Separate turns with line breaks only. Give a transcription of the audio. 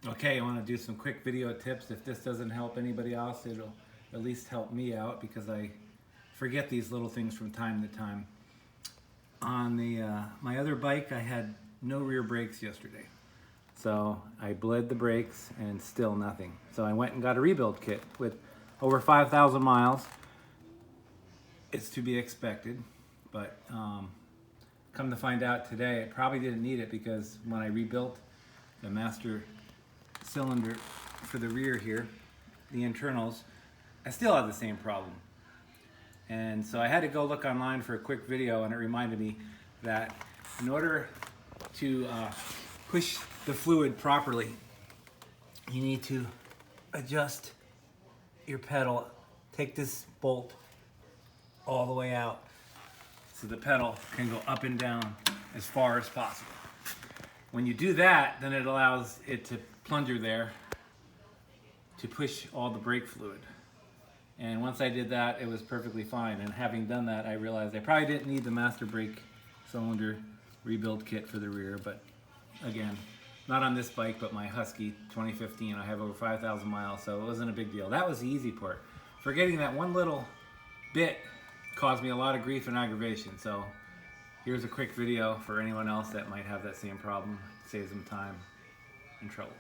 Okay, I want to do some quick video tips. If this doesn't help anybody else, it'll at least help me out because I forget these little things from time to time. On my other bike, I had no rear brakes yesterday. So I bled the brakes and still nothing. So I went and got a rebuild kit with over 5,000 miles. It's to be expected, but come to find out today, I probably didn't need it because when I rebuilt the master cylinder for the rear here, the internals, I still have the same problem. And so I had to go look online for a quick video, and it reminded me that in order to push the fluid properly, you need to adjust your pedal. Take this bolt all the way out so the pedal can go up and down as far as possible. When you do that, then it allows it to plunger there to push all the brake fluid. And once I did that, it was perfectly fine. And having done that, I realized I probably didn't need the master brake cylinder rebuild kit for the rear, but again, not on this bike, but my Husky 2015. I have over 5,000 miles, so it wasn't a big deal. That was the easy part. Forgetting that one little bit caused me a lot of grief and aggravation. So here's a quick video for anyone else that might have that same problem. It saves them time and trouble.